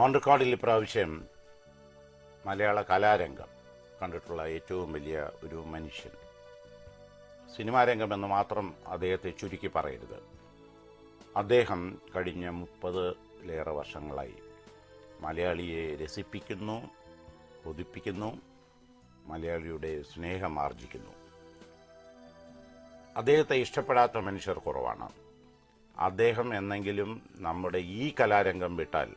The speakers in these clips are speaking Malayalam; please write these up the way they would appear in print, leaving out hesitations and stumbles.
ഓൺ റെക്കോർഡിൽ ഇപ്രാവശ്യം മലയാള കലാരംഗം കണ്ടിട്ടുള്ള ഏറ്റവും വലിയ ഒരു മനുഷ്യൻ. സിനിമാ രംഗമെന്ന് മാത്രം അദ്ദേഹത്തെ ചുരുക്കി പറയരുത്. അദ്ദേഹം കഴിഞ്ഞ 30-ലേറെ വർഷങ്ങളായി മലയാളിയെ രസിപ്പിക്കുന്നു, കൊതിപ്പിക്കുന്നു, മലയാളിയുടെ സ്നേഹം ആർജിക്കുന്നു. അദ്ദേഹത്തെ ഇഷ്ടപ്പെടാത്ത മനുഷ്യർ കുറവാണ്. അദ്ദേഹം എന്നെങ്കിലും നമ്മുടെ ഈ കലാരംഗം വിട്ടാൽ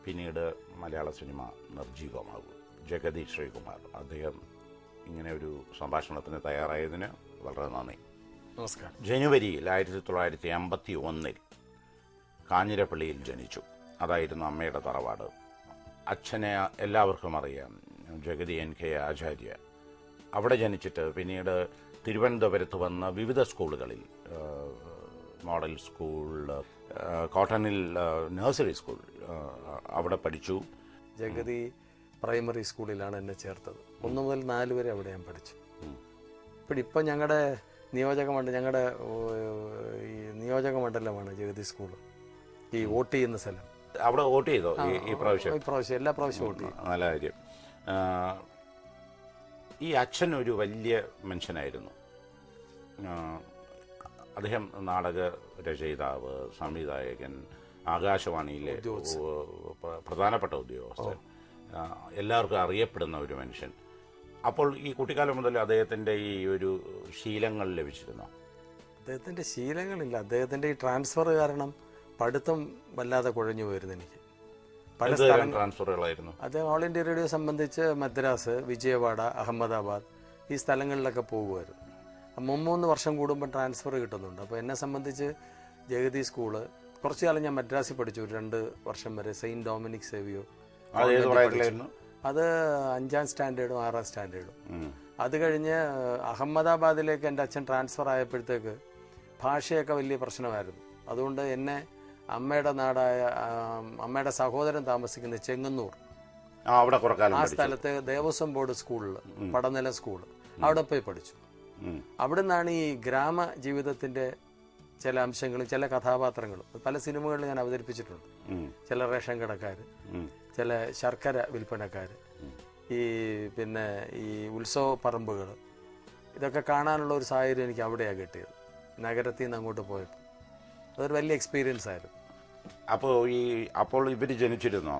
പിന്നീട് മലയാള സിനിമ നിർജീവമാകും. ജഗതി ശ്രീകുമാർ, അദ്ദേഹം ഇങ്ങനെ ഒരു സംഭാഷണത്തിന് തയ്യാറായതിന് വളരെ നന്ദി. നമസ്കാരം. ജനുവരിയിൽ 1951 കാഞ്ഞിരപ്പള്ളിയിൽ ജനിച്ചു. അതായിരുന്നു അമ്മയുടെ തറവാട്. അച്ഛനെ എല്ലാവർക്കും അറിയാം, ജഗതി NK ആചാര്യ. അവിടെ ജനിച്ചിട്ട് പിന്നീട് തിരുവനന്തപുരത്ത് വന്ന വിവിധ സ്കൂളുകളിൽ, മോഡൽ സ്കൂൾ, കോട്ടണിൽ നഴ്സറി സ്കൂൾ, അവിടെ പഠിച്ചു. ജഗതി പ്രൈമറി സ്കൂളിലാണ് എന്നെ ചേർത്തത്. 1 മുതൽ 4 വരെ അവിടെ ഞാൻ പഠിച്ചു. ഇപ്പം ഞങ്ങളുടെ ഞങ്ങളുടെ നിയോജക മണ്ഡലമാണ് ജഗതി സ്കൂൾ. ഈ വോട്ട് ചെയ്യുന്ന സ്ഥലം. അവിടെ വോട്ട് ചെയ്തോ ഈ പ്രാവശ്യം? എല്ലാ പ്രാവശ്യം വോട്ട് ചെയ്യും. നല്ല കാര്യം. ഈ അച്ഛൻ ഒരു വലിയ മനുഷ്യനായിരുന്നു. അദ്ദേഹം നാടക രചയിതാവ്, സംവിധായകൻ, ആകാശവാണിയിലെ പ്രധാനപ്പെട്ട ഉദ്യോഗസ്ഥൻ, എല്ലാവർക്കും അറിയപ്പെടുന്ന ഒരു മനുഷ്യൻ. അപ്പോൾ ഈ കുട്ടിക്കാലം മുതൽ അദ്ദേഹത്തിൻ്റെ ഈ ഒരു ശീലങ്ങൾ ലഭിച്ചിരുന്നു? അദ്ദേഹത്തിൻ്റെ ശീലങ്ങളില്ല. അദ്ദേഹത്തിൻ്റെ ഈ ട്രാൻസ്ഫർ കാരണം പഠിത്തം വല്ലാതെ കുഴഞ്ഞു പോയിരുന്നു എനിക്ക്. പല ട്രാൻസ്ഫറുകളായിരുന്നു. അദ്ദേഹം ഓൾ ഇന്ത്യ റേഡിയോ സംബന്ധിച്ച് മദ്രാസ്, വിജയവാഡ, അഹമ്മദാബാദ് ഈ സ്ഥലങ്ങളിലൊക്കെ പോകുമായിരുന്നു. 3 വർഷം കൂടുമ്പോൾ ട്രാൻസ്ഫർ കിട്ടുന്നുണ്ട്. അപ്പോൾ എന്നെ സംബന്ധിച്ച് ജഗതി സ്കൂള് കുറച്ചു കാലം ഞാൻ മദ്രാസിൽ പഠിച്ചു, 2 വർഷം വരെ. Saint Dominic Savio. അത് 5ാം സ്റ്റാൻഡേർഡും 6ാം സ്റ്റാൻഡേർഡും. അത് കഴിഞ്ഞ് അഹമ്മദാബാദിലേക്ക് എൻ്റെ അച്ഛൻ ട്രാൻസ്ഫർ ആയപ്പോഴത്തേക്ക് ഭാഷയൊക്കെ വലിയ പ്രശ്നമായിരുന്നു. അതുകൊണ്ട് എന്നെ അമ്മയുടെ സഹോദരൻ താമസിക്കുന്ന ചെങ്ങന്നൂർ, ആ സ്ഥലത്ത് ദേവസ്വം ബോർഡ് സ്കൂളിൽ, പടനില സ്കൂള്, അവിടെ പോയി പഠിച്ചു. അവിടെ നിന്നാണ് ഈ ഗ്രാമ ജീവിതത്തിന്റെ ചില അംശങ്ങളും ചില കഥാപാത്രങ്ങളും പല സിനിമകളിൽ ഞാൻ അവതരിപ്പിച്ചിട്ടുണ്ട്. ചില റേഷൻ കടക്കാർ, ചില ശർക്കര വിൽപ്പനക്കാർ, പിന്നെ ഈ ഉത്സവ പറമ്പുകൾ, ഇതൊക്കെ കാണാനുള്ള ഒരു സാഹചര്യം എനിക്ക് അവിടെയാണ് കിട്ടിയത്, നഗരത്തിൽ നിന്ന് അങ്ങോട്ട് പോയപ്പോൾ. അതൊരു വലിയ എക്സ്പീരിയൻസ് ആയിരുന്നു. അപ്പോൾ ഇവർ ജനിച്ചിരുന്നോ?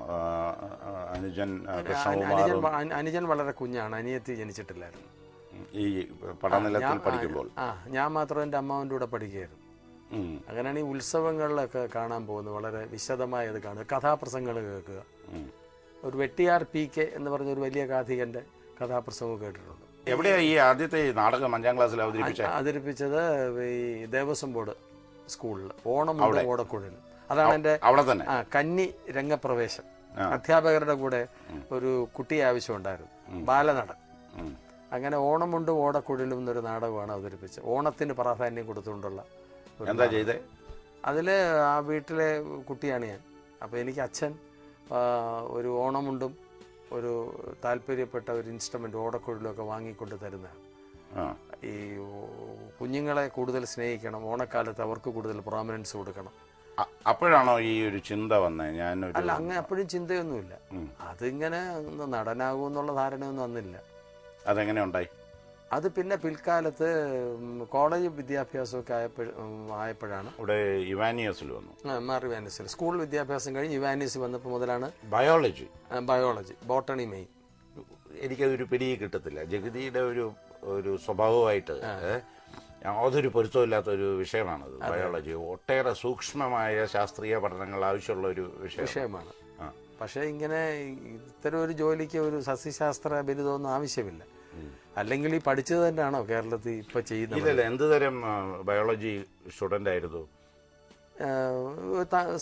അനുജൻ വളരെ കുഞ്ഞാണ്, അനിയത്തി ജനിച്ചിട്ടില്ലായിരുന്നു. ഈ പഠനനിലത്തിൽ പഠിക്കുമ്പോൾ ഞാൻ മാത്രം എൻ്റെ അമ്മാവൻ്റെ കൂടെ പഠിക്കുകയായിരുന്നു. അങ്ങനെയാണ് ഈ ഉത്സവങ്ങളിലൊക്കെ കാണാൻ പോകുന്നത്. വളരെ വിശദമായി അത് കാണുക, കഥാപ്രസംഗങ്ങൾ കേൾക്കുക. ഒരു വെട്ടിയാർ PK എന്ന് പറഞ്ഞ ഒരു വലിയ കാഥികന്റെ കഥാപ്രസംഗം കേട്ടിട്ടുണ്ട്. എവിടെയാ ഈ ആദ്യത്തെ നാടകം 5ാം ക്ലാസ്സിൽ അവതരിപ്പിച്ചത്? ഈ ദേവസ്വം ബോർഡ് സ്കൂളിൽ, ഓണം ഓടക്കുഴൽ. അതാണ് എൻ്റെ കന്നി രംഗപ്രവേശം. അധ്യാപകരുടെ കൂടെ ഒരു കുട്ടിയെ ആവശ്യമുണ്ടായിരുന്നു, ബാലനടൻ. അങ്ങനെ ഓണമുണ്ട് ഓടക്കുഴലും എന്നൊരു നാടകമാണ് അവതരിപ്പിച്ചത്. ഓണത്തിന് പ്രാധാന്യം കൊടുത്തുകൊണ്ടുള്ള. എന്താ ചെയ്തേ അതിൽ? ആ വീട്ടിലെ കുട്ടിയാണ് ഞാൻ. അപ്പോൾ എനിക്ക് അച്ഛൻ ഒരു ഓണമുണ്ടും ഒരു താല്പര്യപ്പെട്ട ഒരു ഇൻസ്ട്രുമെൻ്റ് ഓടക്കുഴലും ഒക്കെ വാങ്ങിക്കൊണ്ട് തരുന്നതാണ്. ഈ കുഞ്ഞുങ്ങളെ കൂടുതൽ സ്നേഹിക്കണം, ഓണക്കാലത്ത് അവർക്ക് കൂടുതൽ പ്രോമിനൻസ് കൊടുക്കണം. അപ്പോഴാണോ ഈ ഒരു ചിന്ത വന്നത്? അല്ല, അങ്ങനെ അപ്പോഴും ചിന്തയൊന്നുമില്ല. അതിങ്ങനെ നടനാകുമെന്നുള്ള ധാരണയൊന്നും വന്നില്ല. അതെങ്ങനെ ഉണ്ടായി? അത് പിന്നെ പിൽക്കാലത്ത് കോളേജ് വിദ്യാഭ്യാസമൊക്കെ ആയപ്പോഴാണ് ഇവിടെ യുവാനിയസിൽ വന്നു. യുവാനിയസിൽ സ്കൂൾ വിദ്യാഭ്യാസം കഴിഞ്ഞ് യുവാനിയസിൽ വന്നപ്പോൾ മുതലാണ് ബയോളജി, ബോട്ടണി മെയിൻ. എനിക്കതൊരു പിടി കിട്ടത്തില്ല. ജഗതിയുടെ ഒരു സ്വഭാവമായിട്ട് യാതൊരു പൊരുത്തമില്ലാത്തൊരു വിഷയമാണത് ബയോളജി. ഒട്ടേറെ സൂക്ഷ്മമായ ശാസ്ത്രീയ പഠനങ്ങൾ ആവശ്യമുള്ള ഒരു വിഷയമാണ്. പക്ഷേ ഇങ്ങനെ ഇത്തരം ഒരു ജോലിക്ക് ഒരു സസ്യശാസ്ത്ര ബിരുദമൊന്നും ആവശ്യമില്ല. അല്ലെങ്കിൽ ഈ പഠിച്ചത് തന്നെയാണോ കേരളത്തിൽ ഇപ്പൊ ചെയ്യുന്നത്? ഇല്ലല്ല. എന്ത് തരം ബയോളജി സ്റ്റുഡന്റ് ആയിരുന്നു?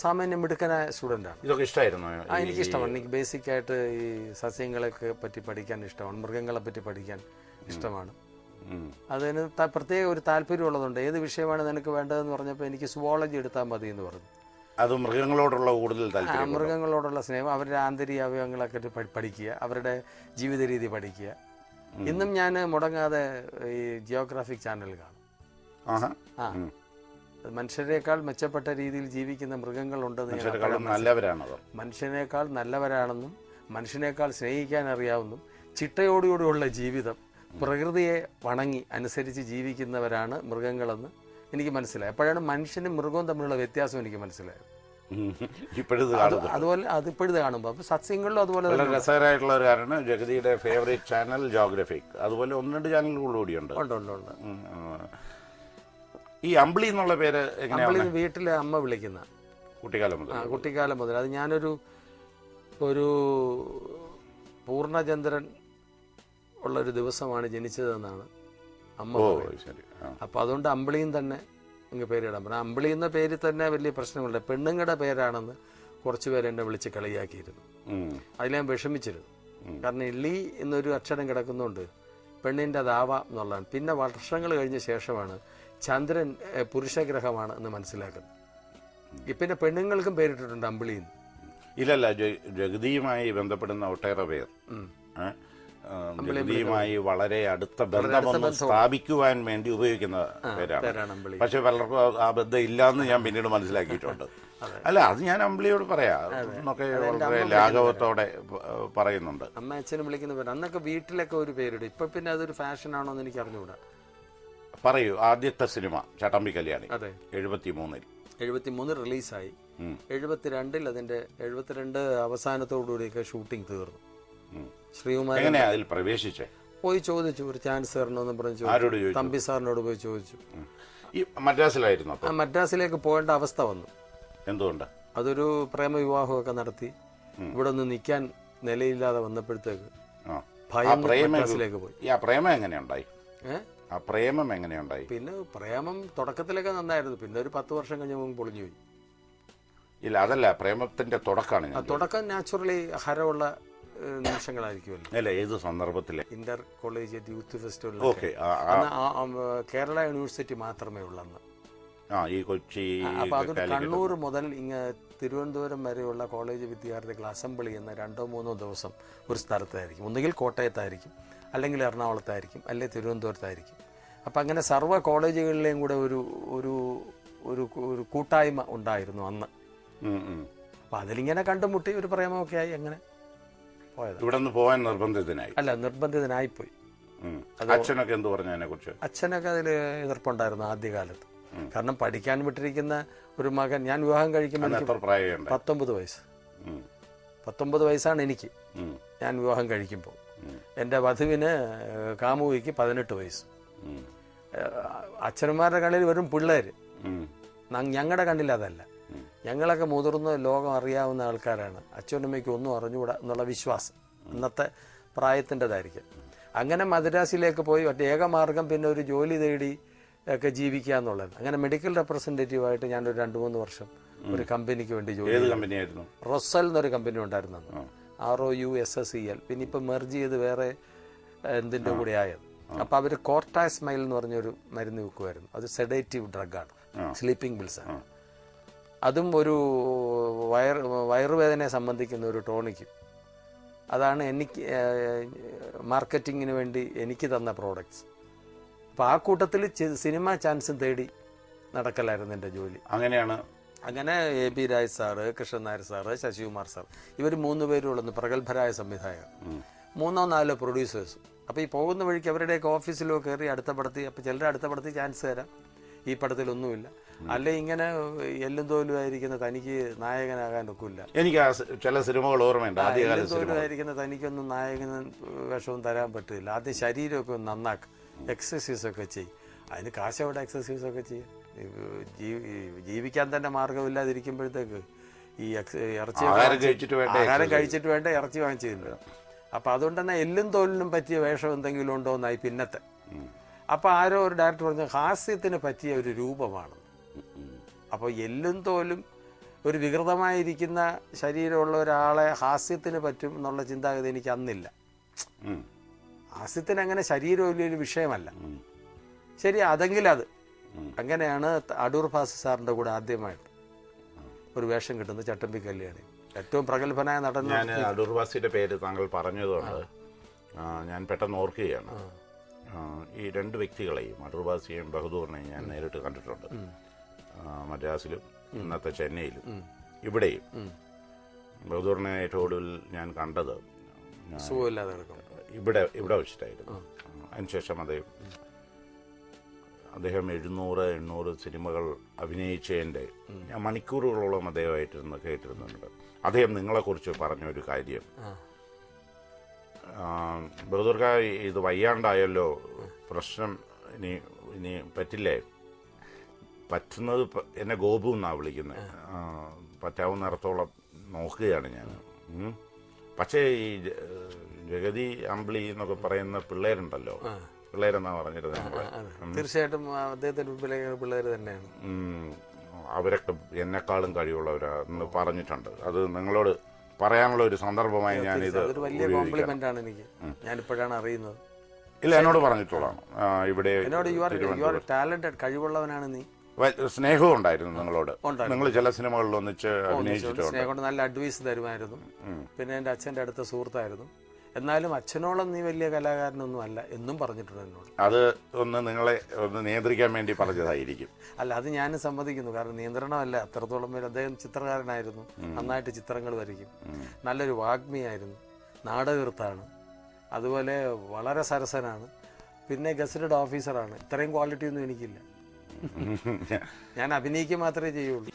സാമാന്യം മിടുക്കനായ സ്റ്റുഡൻ്റാണ്. ഇതൊക്കെ ഇഷ്ടമായിരുന്നു? എനിക്കിഷ്ടമാണ്. എനിക്ക് ബേസിക് ആയിട്ട് ഈ സസ്യങ്ങളൊക്കെ പറ്റി പഠിക്കാൻ ഇഷ്ടമാണ്, മൃഗങ്ങളെ പറ്റി പഠിക്കാൻ ഇഷ്ടമാണ്. അതിന് പ്രത്യേക ഒരു താല്പര്യമുള്ളതുണ്ട്. ഏത് വിഷയമാണ് നിനക്ക് വേണ്ടതെന്ന് പറഞ്ഞപ്പോൾ എനിക്ക് സുവോളജി എടുത്താൽ മതി എന്ന് പറഞ്ഞു. അത് മൃഗങ്ങളോടുള്ള കൂടുതൽ താല്പര്യം, മൃഗങ്ങളോടുള്ള സ്നേഹം, അവരുടെ ആന്തരിക അവയവങ്ങളൊക്കെ പഠിക്കുക, അവരുടെ ജീവിത രീതി പഠിക്കുക. ഇന്നും ഞാൻ മുടങ്ങാതെ ഈ ജിയോഗ്രാഫിക് ചാനൽ കാണും. മനുഷ്യരെക്കാൾ മെച്ചപ്പെട്ട രീതിയിൽ ജീവിക്കുന്ന മൃഗങ്ങളുണ്ടെന്ന് ഞാൻ മനുഷ്യരെക്കാളും നല്ലവരാണത്. മനുഷ്യനേക്കാൾ നല്ലവരാണെന്നും മനുഷ്യനേക്കാൾ സ്നേഹിക്കാൻ അറിയാവുന്നതും ചിട്ടയോടുകൂടിയുള്ള ജീവിതം പ്രകൃതിയെ വണങ്ങി അനുസരിച്ച് ജീവിക്കുന്നവരാണ് മൃഗങ്ങളെന്ന് എനിക്ക് മനസ്സിലായി. അപ്പോഴാണ് മനുഷ്യനും മൃഗവും തമ്മിലുള്ള വ്യത്യാസം എനിക്ക് മനസ്സിലായത്. അതുപോലെ അതിപ്പോഴത് കാണുമ്പോൾ അപ്പോൾ സസ്യങ്ങളിലും അതുപോലെ വളരെ രസകരമായിട്ടുള്ള ഒരു കാരണം ജഗതിയുടെ ഫേവറേറ്റ് ചാനൽ ജോഗ്രഫിക്, അതുപോലെ 1-2 ചാനലുകൾ കൂടിയുണ്ട്. ഉണ്ട്. ഈ അമ്പിളി എന്നുള്ള പേര് എങ്ങനെയാണ്? വീട്ടിലെ അമ്മ വിളിക്കുന്ന കുട്ടിക്കാലം മുതൽ. അത് ഞാനൊരു പൂർണ്ണചന്ദ്രൻ ഉള്ളൊരു ദിവസമാണ് ജനിച്ചതെന്നാണ് അമ്മ പറയുന്നത്. അപ്പം അതുകൊണ്ട് അമ്പിളിയും തന്നെ അങ്ങ് പേരിടാൻ പറഞ്ഞു. അമ്പിളി എന്ന പേര് തന്നെ വലിയ പ്രശ്നങ്ങളുണ്ട്. പെണ്ണുങ്ങളുടെ പേരാണെന്ന് കുറച്ച് പേര് എന്നെ വിളിച്ച് കളിയാക്കിയിരുന്നു. അതിൽ ഞാൻ വിഷമിച്ചിരുന്നു. കാരണം ഇള്ളി എന്നൊരു അക്ഷരം കിടക്കുന്നുണ്ട്, പെണ്ണിൻ്റെ ദാവ എന്നുള്ളതാണ്. പിന്നെ വർഷങ്ങൾ കഴിഞ്ഞ ശേഷമാണ് ചന്ദ്രൻ പുരുഷഗ്രഹമാണ് എന്ന് മനസ്സിലാക്കുന്നത്. പിന്നെ പെണ്ണുങ്ങൾക്കും പേരിട്ടിട്ടുണ്ട് അമ്പിളിന്ന്. ഇല്ലല്ല, ജഗതിയുമായി ബന്ധപ്പെടുന്ന ഒട്ടേറെ പേർ ജഗതിയുമായി വളരെ അടുത്ത ബന്ധമൊന്നും സ്ഥാപിക്കുവാൻ വേണ്ടി ഉപയോഗിക്കുന്ന പേരാണ്. പക്ഷെ പലർക്കും ആ ബന്ധം ഇല്ലാന്ന് ഞാൻ പിന്നീട് മനസ്സിലാക്കിയിട്ടുണ്ട്. അല്ല, അത് ഞാൻ അമ്പിളിയോട് പറയാം എന്നൊക്കെ വളരെ ലാഘവത്തോടെ പറയുന്നുണ്ട്. അമ്മ അച്ഛനും വിളിക്കുന്ന പേര് അന്നൊക്കെ വീട്ടിലൊക്കെ ഒരു പേരിടും. ഇപ്പൊ പിന്നെ അതൊരു ഫാഷനാണോ എന്ന് എനിക്ക് അറിഞ്ഞുകൂടാ. പറയൂ. ആദ്യത്തെ സിനിമ ചട്ടമ്പി കല്യാണി 73 റിലീസായി. 72 അതിന്റെ 72 അവസാനത്തോടുകൂടിയൊക്കെ ഷൂട്ടിംഗ് തീർന്നു. ശ്രീകുമാരൻ അതിൽ പ്രവേശിച്ചേ പോയി ചോദിച്ചു, ഒരു ചാൻസ് തരണമെന്ന് പറഞ്ഞു. തമ്പി സാറിനോട് പോയി ചോദിച്ചു. മദ്രാസിലായിരുന്നു. മദ്രാസിലേക്ക് പോകേണ്ട അവസ്ഥ വന്നു. എന്തുകൊണ്ട്? അതൊരു പ്രേമവിവാഹമൊക്കെ നടത്തി ഇവിടെ ഒന്ന് നിൽക്കാൻ നിലയില്ലാതെ വന്നപ്പോഴത്തേക്ക് ഭയം മദ്രാസിലേക്ക് പോയി. ആ പ്രേമം എങ്ങനെയുണ്ടായി? പിന്നെ പ്രേമം തുടക്കത്തിലൊക്കെ നന്നായിരുന്നു. പിന്നെ ഒരു 10 വർഷം കഴിഞ്ഞപ്പോൾ പൊളിഞ്ഞു പോയി. ഇല്ല, അതല്ല, പ്രേമത്തിന്റെ തുടക്കം നാച്ചുറലി ഹരമുള്ള നിമിഷങ്ങളായിരിക്കുമല്ലോ. അല്ല, ഏത് സന്ദർഭത്തിലെ? Intercollegiate youth festival Kerala university മാത്രമേ ഉള്ളന്ന്. അപ്പൊ അതൊരു കണ്ണൂർ മുതൽ തിരുവനന്തപുരം വരെയുള്ള കോളേജ് വിദ്യാർത്ഥികൾ അസംബ്ലി എന്ന 2-3 ദിവസം ഒരു സ്ഥലത്തായിരിക്കും. ഒന്നുകിൽ കോട്ടയത്തായിരിക്കും, അല്ലെങ്കിൽ എറണാകുളത്തായിരിക്കും, അല്ലെങ്കിൽ തിരുവനന്തപുരത്തായിരിക്കും. അപ്പം അങ്ങനെ സർവ്വ കോളേജുകളിലെയും കൂടെ ഒരു കൂട്ടായ്മ ഉണ്ടായിരുന്നു അന്ന്. അപ്പം അതിലിങ്ങനെ കണ്ടുമുട്ടി ഒരു പ്രേമമൊക്കെ ആയി അങ്ങനെ പോയത്. ഇവിടെ നിന്ന് പോകാൻ നിർബന്ധിതനായിപ്പോയി. അച്ഛനൊക്കെ എന്ത് പറഞ്ഞു അതിനെക്കുറിച്ച്? അച്ഛനൊക്കെ അതിൽ എതിർപ്പുണ്ടായിരുന്നു ആദ്യകാലത്ത്. കാരണം പഠിക്കാൻ വിട്ടിരിക്കുന്ന ഒരു മകൻ, ഞാൻ വിവാഹം കഴിക്കുമ്പോൾ 19 വയസ്സ്. 19 വയസ്സാണ് എനിക്ക് ഞാൻ വിവാഹം കഴിക്കുമ്പോൾ. എൻ്റെ വധുവിന് കാമുകിക്ക് 18 വയസ്സ്. അച്ഛന്മാരുടെ കണ്ണിൽ വെറും പിള്ളേർ. ഞങ്ങളുടെ കണ്ണിൽ അതല്ല. ഞങ്ങളൊക്കെ മുതിർന്ന ലോകം അറിയാവുന്ന ആൾക്കാരാണ്. അച്ഛനമ്മയ്ക്ക് ഒന്നും അറിഞ്ഞുകൂടാ എന്നുള്ള വിശ്വാസം ഇന്നത്തെ പ്രായത്തിൻ്റെതായിരിക്കും. അങ്ങനെ മദ്രാസിലേക്ക് പോയി ഏകമാർഗം പിന്നെ ഒരു ജോലി തേടി ഒക്കെ ജീവിക്കുക എന്നുള്ളത്. അങ്ങനെ മെഡിക്കൽ റെപ്രസെൻറ്റേറ്റീവായിട്ട് ഞാനൊരു 2-3 വർഷം ഒരു കമ്പനിക്ക് വേണ്ടി ജോലി. റൊസൽ എന്നൊരു കമ്പനി ഉണ്ടായിരുന്നു, ROUSSEL. പിന്നെ ഇപ്പം മെർജ് ചെയ്ത് വേറെ എന്തിൻ്റെ കൂടെ ആയത്. അപ്പോൾ അവർ കോർട്ടാസ്മൈൽ എന്ന് പറഞ്ഞൊരു മരുന്ന് വെക്കുമായിരുന്നു. അത് സെഡേറ്റീവ് ഡ്രഗാണ്, സ്ലീപ്പിംഗ് പിൽസാണ്. അതും ഒരു വയറുവേദനയെ സംബന്ധിക്കുന്ന ഒരു ടോണിക്കും. അതാണ് എനിക്ക് മാർക്കറ്റിങ്ങിന് വേണ്ടി എനിക്ക് തന്ന പ്രോഡക്ട്സ്. അപ്പോൾ ആ കൂട്ടത്തിൽ സിനിമ ചാൻസും തേടി നടക്കലായിരുന്നു എൻ്റെ ജോലി. അങ്ങനെ AB Raj sir, Krishnan Nair sir, Sasikumar sir, ഇവർ 3 പേരുള്ളൂ പ്രഗത്ഭരായ സംവിധായകർ, 3-4 പ്രൊഡ്യൂസേഴ്സ്. അപ്പോൾ ഈ പോകുന്ന വഴിക്ക് അവരുടെയൊക്കെ ഓഫീസിലോ കയറി അടുത്ത പടത്തിൽ, അപ്പോൾ ചിലർ അടുത്ത പടത്തിൽ ചാൻസ് തരാം, ഈ പടത്തിലൊന്നുമില്ല. അല്ലെ ഇങ്ങനെ എല്ലും തോലുമായിരിക്കുന്ന തനിക്ക് നായകനാകാൻ ഒക്കില്ല. എനിക്ക് ചില സിനിമകൾ ഓർമ്മയുണ്ട്. എല്ലും തോലുമായിരിക്കുന്ന തനിക്കൊന്നും നായകൻ വേഷവും തരാൻ പറ്റില്ല. ആദ്യം ശരീരമൊക്കെ ഒന്ന് നന്നാക്കും, എക്സസൈസൊക്കെ ചെയ്യും. അതിന് കാശവിടെ എക്സസൈസൊക്കെ ചെയ്യും. ജീവിക്കാൻ തന്നെ മാർഗമില്ലാതിരിക്കുമ്പോഴത്തേക്ക് ഈ ആഹാരം കഴിച്ചിട്ട് വേണ്ട ഇറച്ചി വാങ്ങിച്ചിരുന്നത്. അപ്പം അതുകൊണ്ട് തന്നെ എല്ലും തോലിനും പറ്റിയ വേഷം എന്തെങ്കിലും ഉണ്ടോ എന്നായി പിന്നത്തെ. അപ്പോൾ ആരോ ഒരു ഡയറക്ടർ പറഞ്ഞു ഹാസ്യത്തിന് പറ്റിയ ഒരു രൂപമാണ്. അപ്പോൾ എല്ലും തോലും ഒരു വികൃതമായിരിക്കുന്ന ശരീരമുള്ള ഒരാളെ ഹാസ്യത്തിന് പറ്റും എന്നുള്ള ചിന്താഗതി എനിക്ക് അന്നില്ല. ഹാസ്യത്തിന് അങ്ങനെ ശരീരം വലിയൊരു വിഷയമല്ല. ശരി, അതെങ്കിലും അത് അങ്ങനെയാണ് അടൂർ ഭാസി സാറിൻ്റെ കൂടെ ആദ്യമായിട്ട് ഒരു വേഷം കിട്ടുന്നത് ചട്ടമ്പി കല്യാണി. ഏറ്റവും പ്രഗത്ഭനായ നടൻ. ഞാൻ അടൂർ ഭാസിയുടെ പേര് താങ്കൾ പറഞ്ഞതുകൊണ്ട് ഞാൻ പെട്ടെന്ന് ഓർക്കുകയാണ്. ഈ 2 വ്യക്തികളെയും, അടൂർ ഭാസിയെയും ബഹദൂറിനെയും ഞാൻ നേരിട്ട് കണ്ടിട്ടുണ്ട്. മദ്രാസിലും ഇന്നത്തെ ചെന്നൈയിലും ഇവിടെയും. ബഹദൂറിനെ ഏറ്റവും ഒടുവിൽ ഞാൻ കണ്ടത് ഇവിടെ വെച്ചിട്ടായിരുന്നു. അതിനുശേഷം അദ്ദേഹം 700-800 സിനിമകൾ അഭിനയിച്ചതിൻ്റെ ഞാൻ മണിക്കൂറുകളോളം അദ്ദേഹമായിട്ടിരുന്ന് കേട്ടിരുന്നുണ്ട്. അദ്ദേഹം നിങ്ങളെക്കുറിച്ച് പറഞ്ഞൊരു കാര്യം, ബഹദൂർക്ക ഇത് വയ്യാണ്ടായല്ലോ, പ്രശ്നം ഇനി പറ്റില്ലേ, പറ്റുന്നത് എന്നെ ഗോപു എന്നാണ് വിളിക്കുന്നത്, പറ്റാവുന്നിടത്തോളം നോക്കുകയാണ് ഞാൻ. പക്ഷേ ഈ ജഗതി അമ്പിളി എന്നൊക്കെ പറയുന്ന പിള്ളേരുണ്ടല്ലോ, പിള്ളേരെന്നാ പറഞ്ഞിരുന്നത്, തീർച്ചയായിട്ടും അദ്ദേഹത്തിന്റെ പിള്ളേർ തന്നെയാണ്. അവരൊക്കെ എന്നെക്കാളും കഴിവുള്ളവരാന്ന് പറഞ്ഞിട്ടുണ്ട്. അത് നിങ്ങളോട് പറയാനുള്ള ഒരു സന്ദർഭമായി ഞാനിത് വലിയ കോംപ്ലിമെന്റ് ആണ് എനിക്ക്. ഞാനിപ്പോഴാണ് അറിയുന്നത്. ഇല്ല, എന്നോട് പറഞ്ഞിട്ടുള്ളതാണ്. ഇവിടെ ടാലന്റഡ്, കഴിവുള്ളവനാണ് നീ. സ്നേഹവും ഉണ്ടായിരുന്നു നിങ്ങളോട്. നിങ്ങൾ ചില സിനിമകളിൽ ഒന്നിച്ച് അഭിനയിച്ചിട്ടുണ്ട്. സ്നേഹം കൊണ്ട് നല്ല അഡ്വൈസ് തരുമായിരുന്നു. പിന്നെ എൻ്റെ അച്ഛൻ്റെ അടുത്ത സുഹൃത്തായിരുന്നു. എന്നാലും അച്ഛനോളം നീ വലിയ കലാകാരനൊന്നും അല്ല എന്നും പറഞ്ഞിട്ടുണ്ട് എന്നോട്. അത് നിങ്ങളെ ഒന്ന് നിയന്ത്രിക്കാൻ വേണ്ടി പറഞ്ഞതായിരിക്കും. അല്ല, അത് ഞാനും സമ്മതിക്കുന്നു. കാരണം നിയന്ത്രണമല്ല, അത്രത്തോളം പേര്. അദ്ദേഹം ചിത്രകാരനായിരുന്നു, നന്നായിട്ട് ചിത്രങ്ങൾ വരയ്ക്കും, നല്ലൊരു വാഗ്മിയായിരുന്നു, നാടകൃത്താണ്, അതുപോലെ വളരെ സരസനാണ്, പിന്നെ ഗസറ്റഡ് ഓഫീസറാണ്. ഇത്രയും ക്വാളിറ്റി ഒന്നും എനിക്കില്ല. ഞാൻ അഭിനയിക്കുക മാത്രമേ ചെയ്യുള്ളൂ.